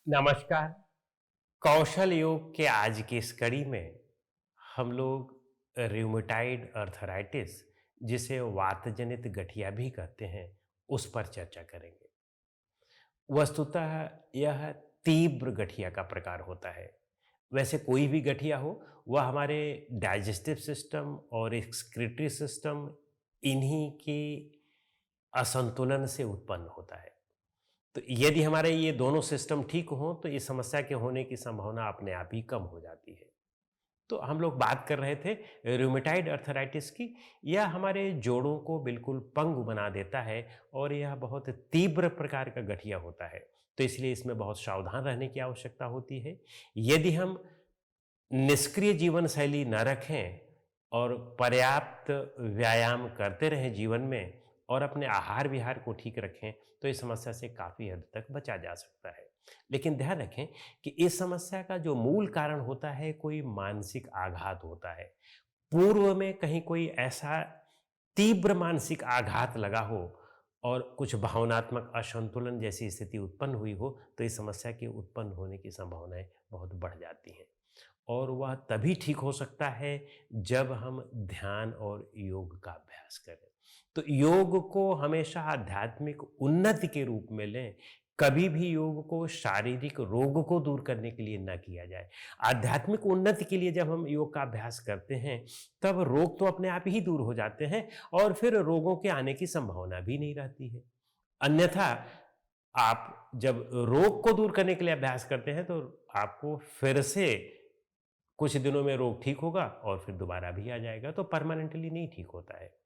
नमस्कार। कौशल योग के आज की इस कड़ी में हम लोग रूमेटाइड अर्थराइटिस, जिसे वात जनित गठिया भी कहते हैं, उस पर चर्चा करेंगे। वस्तुतः यह तीव्र गठिया का प्रकार होता है। वैसे कोई भी गठिया हो, वह हमारे डाइजेस्टिव सिस्टम और एक्सक्रीटरी सिस्टम, इन्हीं की असंतुलन से उत्पन्न होता है। तो यदि हमारे ये दोनों सिस्टम ठीक हों, तो इस समस्या के होने की संभावना अपने आप ही कम हो जाती है। तो हम लोग बात कर रहे थे रूमेटाइड अर्थराइटिस की। यह हमारे जोड़ों को बिल्कुल पंगु बना देता है और यह बहुत तीव्र प्रकार का गठिया होता है। तो इसलिए इसमें बहुत सावधान रहने की आवश्यकता होती है। यदि हम निष्क्रिय जीवन शैली न रखें और पर्याप्त व्यायाम करते रहें जीवन में और अपने आहार विहार को ठीक रखें, तो इस समस्या से काफ़ी हद तक बचा जा सकता है। लेकिन ध्यान रखें कि इस समस्या का जो मूल कारण होता है, कोई मानसिक आघात होता है। पूर्व में कहीं कोई ऐसा तीव्र मानसिक आघात लगा हो और कुछ भावनात्मक असंतुलन जैसी स्थिति उत्पन्न हुई हो, तो इस समस्या के उत्पन्न होने की संभावनाएं बहुत बढ़ जाती हैं। और वह तभी ठीक हो सकता है जब हम ध्यान और योग का अभ्यास करें। तो योग को हमेशा आध्यात्मिक उन्नति के रूप में लें। कभी भी योग को शारीरिक रोग को दूर करने के लिए ना किया जाए। आध्यात्मिक उन्नति के लिए जब हम योग का अभ्यास करते हैं, तब रोग तो अपने आप ही दूर हो जाते हैं और फिर रोगों के आने की संभावना भी नहीं रहती है। अन्यथा आप जब रोग को दूर करने के लिए अभ्यास करते हैं, तो आपको फिर से कुछ दिनों में रोग ठीक होगा और फिर दोबारा भी आ जाएगा। तो परमानेंटली नहीं ठीक होता है।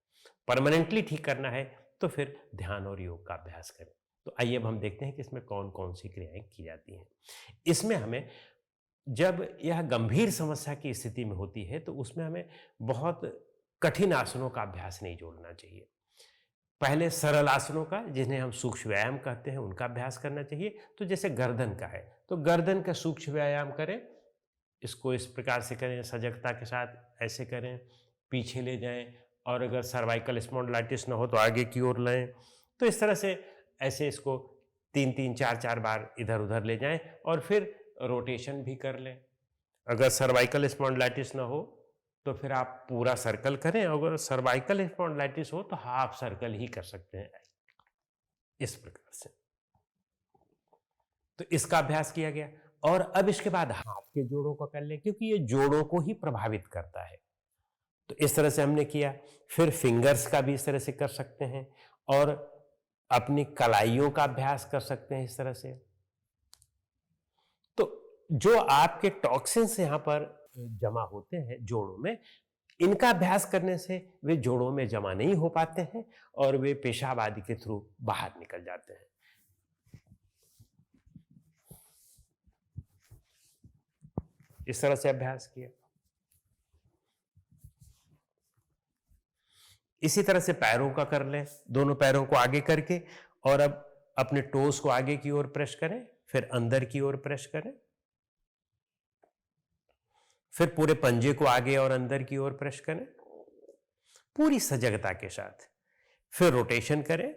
परमानेंटली ठीक करना है तो फिर ध्यान और योग का अभ्यास करें। तो आइए अब हम देखते हैं कि इसमें कौन-कौन सी क्रियाएँ की जाती हैं। इसमें हमें, जब यह गंभीर समस्या की स्थिति में होती है, तो उसमें हमें बहुत कठिन आसनों का अभ्यास नहीं जोड़ना चाहिए। पहले सरल आसनों का, जिन्हें हम सूक्ष्म व्यायाम कहते हैं, उनका अभ्यास करना चाहिए। तो जैसे गर्दन का है, तो गर्दन का सूक्ष्म व्यायाम करें। इसको इस प्रकार से करें, सजगता के साथ ऐसे करें, पीछे ले जाएँ और अगर सर्वाइकल स्पॉन्डिलाइटिस ना हो तो आगे की ओर लाएँ। तो इस तरह से ऐसे इसको 3-3 4-4 बार इधर-उधर ले जाएँ और फिर रोटेशन भी कर लें। अगर सर्वाइकल स्पॉन्डिलाइटिस ना हो, तो फिर आप पूरा सर्कल करें। अगर सर्वाइकल स्पॉन्डिलाइटिस हो, तो हाफ सर्कल ही कर सकते हैं, इस प्रकार से। तो इसका अभ्यास किया गया और अब इसके बाद हाथ के जोड़ों का कर लें, क्योंकि ये जोड़ों को ही प्रभावित करता है। तो इस तरह से हमने किया। फिर फिंगर्स का भी इस तरह से कर सकते हैं और अपनी कलाइयों का अभ्यास कर सकते हैं इस तरह से। तो जो आपके टॉक्सिन्स यहाँ पर जमा होते हैं जोड़ों में, इनका अभ्यास करने से वे जोड़ों में जमा नहीं हो पाते हैं और वे पेशाब आदि के थ्रू बाहर निकल जाते हैं। इस तरह से अभ्यास किया। इसी तरह से पैरों का कर लें, दोनों पैरों को आगे करके और अब अपने टोस को आगे की ओर प्रेस करें, फिर अंदर की ओर प्रेस करें, फिर पूरे पंजे को आगे और अंदर की ओर प्रेस करें, पूरी सजगता के साथ। फिर रोटेशन करें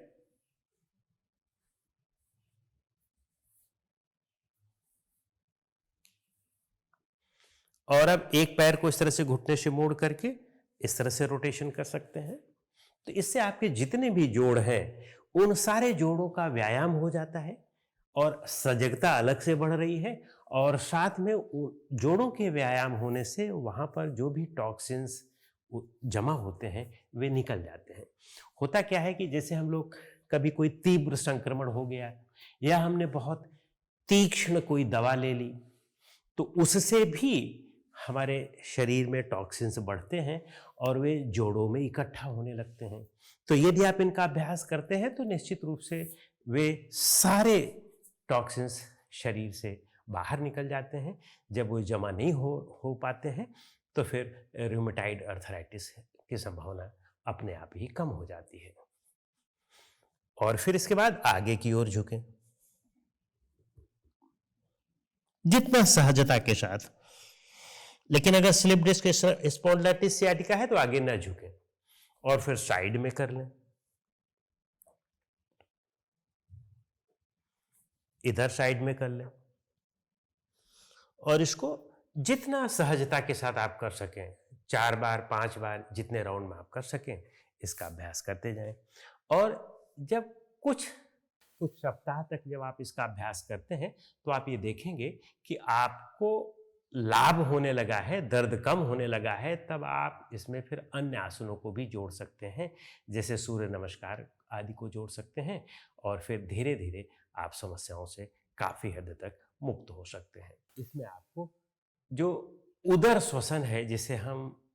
और अब एक पैर को इस तरह से घुटने से मोड़ करके इस तरह से रोटेशन कर सकते हैं। तो इससे आपके जितने भी जोड़ हैं, उन सारे जोड़ों का व्यायाम हो जाता है और सजगता अलग से बढ़ रही है और साथ में जोड़ों के व्यायाम होने से वहाँ पर जो भी टॉक्सिन्स जमा होते हैं, वे निकल जाते हैं। होता क्या है कि जैसे हम लोग, कभी कोई तीव्र संक्रमण हो गया या हमने बहुत तीक्ष्ण कोई दवा ले ली, तो उससे भी हमारे शरीर में टॉक्सिन्स बढ़ते हैं और वे जोड़ों में इकट्ठा होने लगते हैं। तो यदि आप इनका अभ्यास करते हैं, तो निश्चित रूप से वे सारे टॉक्सिन्स शरीर से बाहर निकल जाते हैं। जब वो जमा नहीं हो पाते हैं, तो फिर रूमेटाइड अर्थराइटिस की संभावना अपने आप ही कम हो जाती है। और फिर इसके बाद आगे की ओर झुकें, जितना सहजता के साथ। लेकिन अगर स्लिप डिस्क स्पॉन्डिलाइटिस सियाटिका है, तो आगे ना झुकें और फिर साइड में कर लें, इधर साइड में कर लें। और इसको जितना सहजता के साथ आप कर सकें, 4 बार, 5 बार जितने राउंड में आप कर सकें, इसका अभ्यास करते जाएँ। और जब कुछ कुछ सप्ताह तक जब आप इसका अभ्यास करते हैं, तो आप ये देखेंगे कि आपको लाभ होने लगा है, दर्द कम होने लगा है, तब आप इसमें फिर अन्य आसनों को भी जोड़ सकते हैं, जैसे सूर्य नमस्कार आदि को जोड़ सकते हैं और फिर धीरे-धीरे आप समस्याओं से काफ़ी हद तक मुक्त हो सकते हैं। इसमें आपको जो उदर श्वसन है, जिसे हम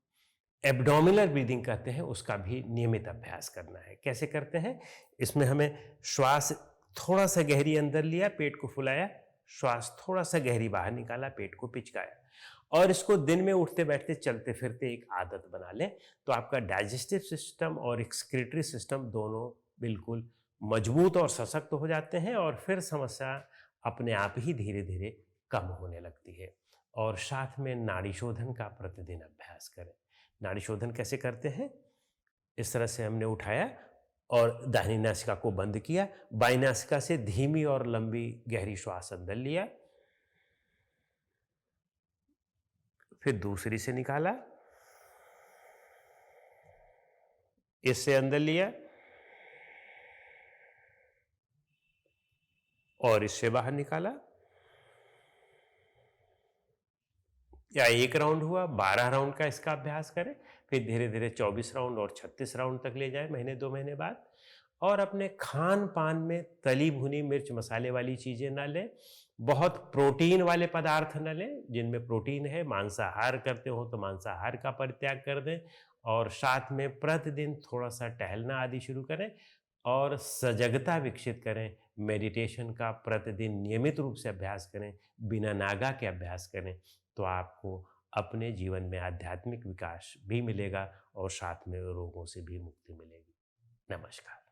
एब्डोमिनल ब्रीदिंग कहते हैं, उसका भी नियमित अभ्यास करना है। कैसे करते हैं? इसमें हमें श्वास थोड़ा-सा गहरी अंदर लिया, पेट को फुलाया, श्वास थोड़ा-सा गहरी बाहर निकाला, पेट को पिचकाया और इसको दिन में उठते-बैठते, चलते-फिरते एक आदत बना लें, तो आपका डाइजेस्टिव सिस्टम और एक्सक्रीटरी सिस्टम दोनों बिल्कुल मजबूत और सशक्त हो जाते हैं और फिर समस्या अपने आप ही धीरे-धीरे कम होने लगती है। और साथ में नाड़ी शोधन का प्रतिदिन अभ्यास करें। नाड़ी शोधन कैसे करते हैं? इस तरह से हमने उठाया और दाहिनी नासिका को बंद किया, बाईं नासिका से धीमी और लंबी गहरी श्वास अंदर लिया, फिर दूसरी से निकाला, इससे अंदर लिया और इससे बाहर निकाला। या 1 राउंड हुआ, 12 राउंड का इसका अभ्यास करें, फिर धीरे-धीरे 24 राउंड और 36 राउंड तक ले जाएँ महीने 2 महीने बाद। और अपने खान-पान में तली-भुनी मिर्च मसाले वाली चीज़ें ना लें, बहुत प्रोटीन वाले पदार्थ ना लें, जिनमें प्रोटीन है, मांसाहार करते हो तो मांसाहार का परित्याग कर दें और साथ में प्रतिदिन थोड़ा-सा टहलना आदि शुरू करें और सजगता विकसित करें, मेडिटेशन का प्रतिदिन नियमित रूप से अभ्यास करें, बिना नागा के अभ्यास करें, तो आपको अपने जीवन में आध्यात्मिक विकास भी मिलेगा और साथ में रोगों से भी मुक्ति मिलेगी। नमस्कार।